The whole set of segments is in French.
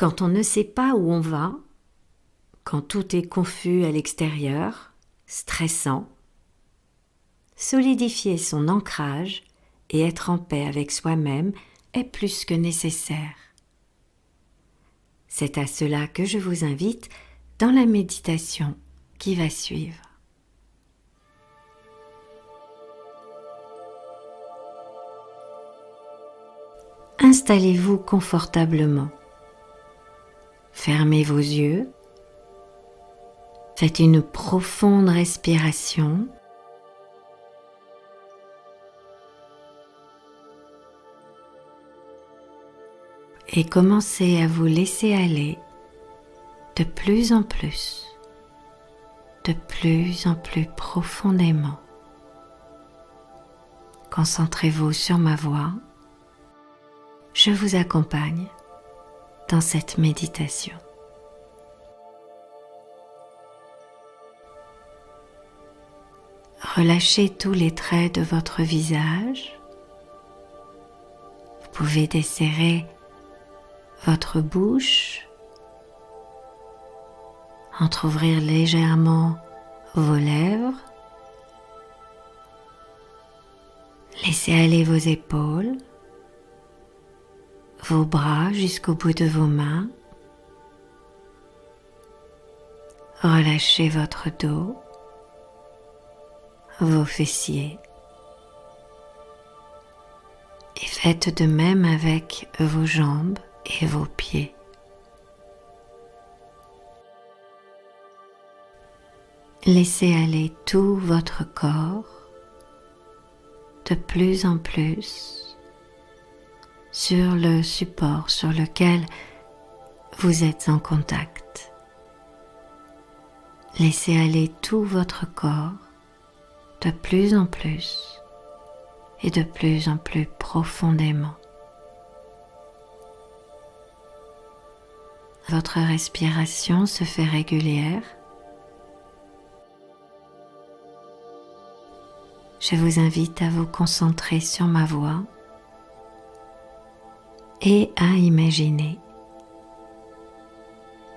Quand on ne sait pas où on va, quand tout est confus à l'extérieur, stressant, solidifier son ancrage et être en paix avec soi-même est plus que nécessaire. C'est à cela que je vous invite dans la méditation qui va suivre. Installez-vous confortablement. Fermez vos yeux. Faites une profonde respiration. Et commencez à vous laisser aller de plus en plus profondément. Concentrez-vous sur ma voix. Je vous accompagne dans cette méditation. Relâchez tous les traits de votre visage. Vous pouvez desserrer votre bouche, entrouvrir légèrement vos lèvres, laissez aller vos épaules, vos bras jusqu'au bout de vos mains, relâchez votre dos, vos fessiers et faites de même avec vos jambes et vos pieds. Laissez aller tout votre corps de plus en plus sur le support sur lequel vous êtes en contact. Laissez aller tout votre corps de plus en plus et de plus en plus profondément. Votre respiration se fait régulière. Je vous invite à vous concentrer sur ma voix et à imaginer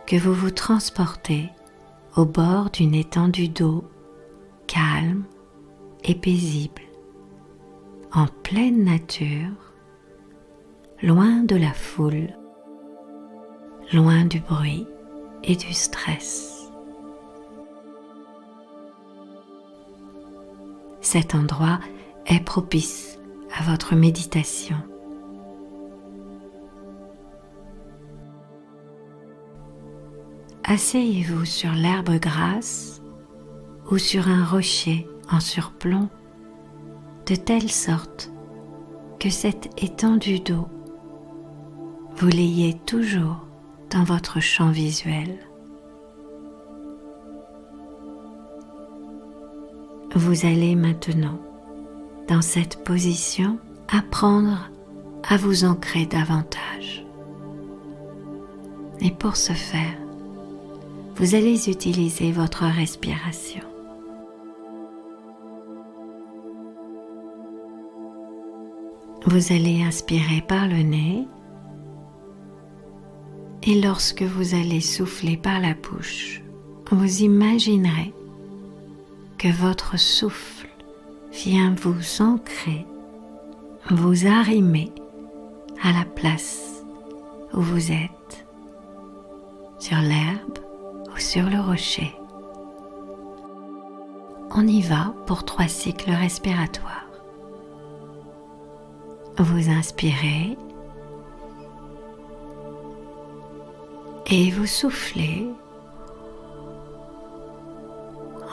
que vous vous transportez au bord d'une étendue d'eau calme et paisible, en pleine nature, loin de la foule, loin du bruit et du stress. Cet endroit est propice à votre méditation. Asseyez-vous sur l'herbe grasse ou sur un rocher en surplomb, de telle sorte que cette étendue d'eau, vous l'ayez toujours dans votre champ visuel. Vous allez maintenant, dans cette position, apprendre à vous ancrer davantage. Et pour ce faire, vous allez utiliser votre respiration. Vous allez inspirer par le nez et lorsque vous allez souffler par la bouche, vous imaginerez que votre souffle vient vous ancrer, vous arrimer à la place où vous êtes, sur l'herbe ou sur le rocher. On y va pour 3 cycles respiratoires. Vous inspirez et vous soufflez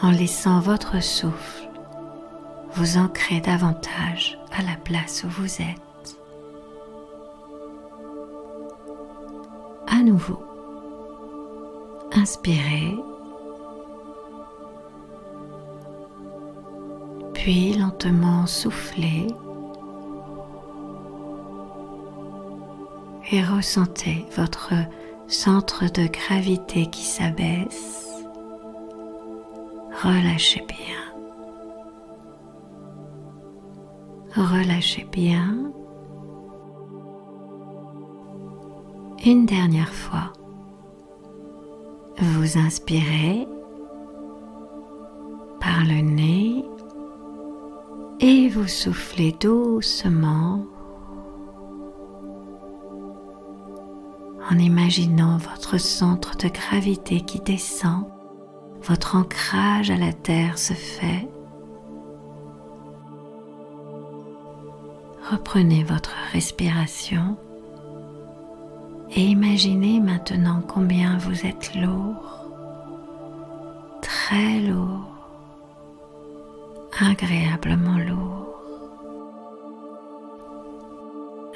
en laissant votre souffle vous ancrer davantage à la place où vous êtes. À nouveau, inspirez, puis lentement soufflez et ressentez votre centre de gravité qui s'abaisse. Relâchez bien. Relâchez bien. Une dernière fois, vous inspirez par le nez et vous soufflez doucement en imaginant votre centre de gravité qui descend, votre ancrage à la terre se fait. Reprenez votre respiration et imaginez maintenant combien vous êtes lourd, très lourd, agréablement lourd.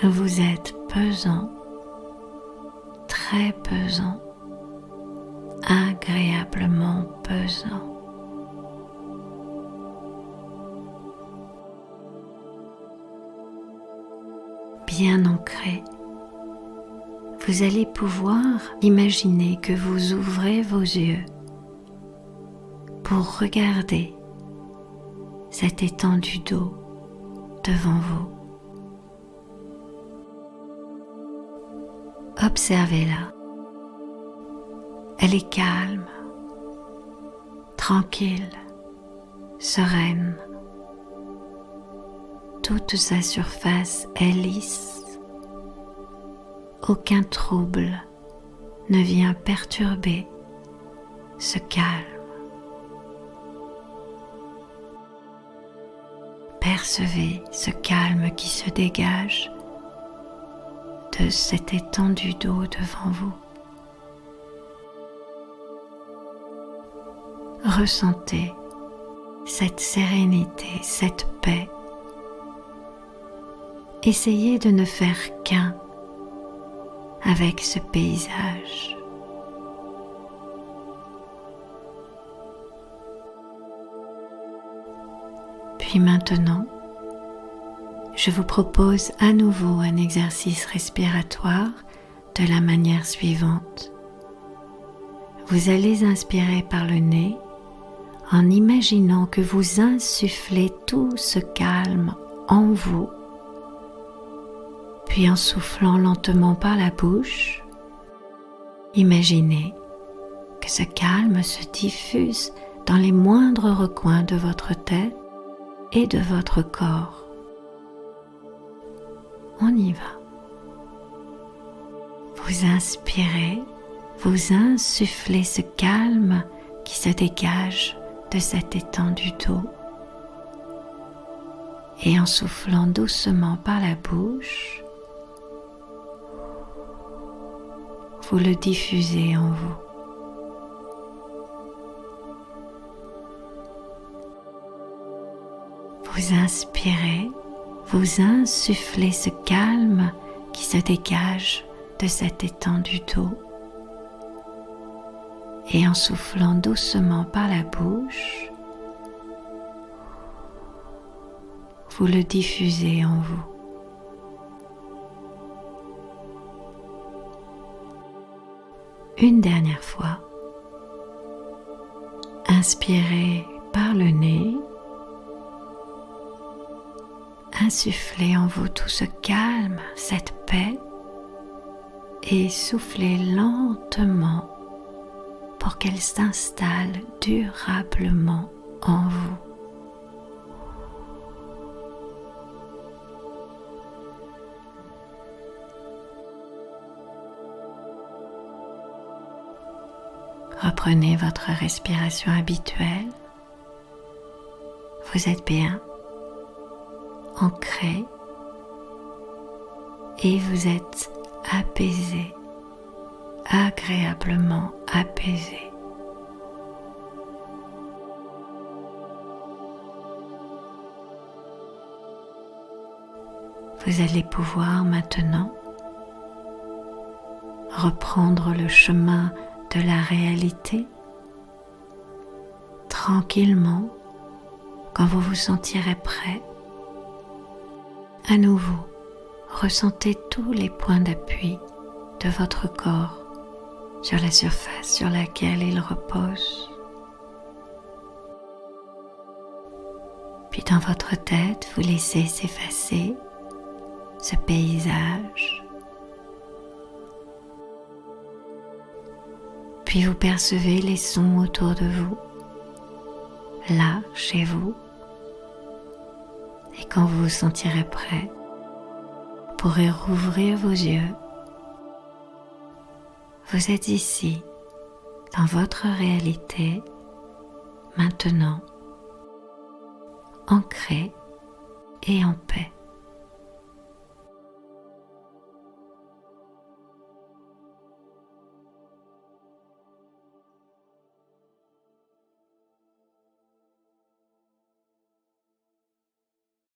Vous êtes pesant, très pesant, agréablement pesant. Bien ancré, vous allez pouvoir imaginer que vous ouvrez vos yeux pour regarder cette étendue d'eau devant vous. Observez-la. Elle est calme, tranquille, sereine. Toute sa surface est lisse. Aucun trouble ne vient perturber ce calme. Percevez ce calme qui se dégage de cette étendue d'eau devant vous. Ressentez cette sérénité, cette paix. Essayez de ne faire qu'un avec ce paysage. Puis maintenant, je vous propose à nouveau un exercice respiratoire de la manière suivante. Vous allez inspirer par le nez en imaginant que vous insufflez tout ce calme en vous, puis en soufflant lentement par la bouche, imaginez que ce calme se diffuse dans les moindres recoins de votre tête et de votre corps. On y va. Vous inspirez, vous insufflez ce calme qui se dégage de cette étendue d'eau. Et en soufflant doucement par la bouche, vous le diffusez en vous. Vous inspirez, vous insufflez ce calme qui se dégage de cette étendue d'eau. Et en soufflant doucement par la bouche, vous le diffusez en vous. Une dernière fois, inspirez par le nez, insufflez en vous tout ce calme, cette paix, et soufflez lentement pour qu'elle s'installe durablement en vous. Reprenez votre respiration habituelle. Vous êtes bien ancré et vous êtes apaisé, agréablement apaisé. Vous allez pouvoir maintenant reprendre le chemin de la réalité tranquillement quand vous vous sentirez prêt. À nouveau, ressentez tous les points d'appui de votre corps sur la surface sur laquelle il repose. Puis dans votre tête, vous laissez s'effacer ce paysage Puis vous percevez les sons autour de vous, là, chez vous. Et quand vous vous sentirez prêt, vous pourrez rouvrir vos yeux. Vous êtes ici, dans votre réalité, maintenant, ancré et en paix.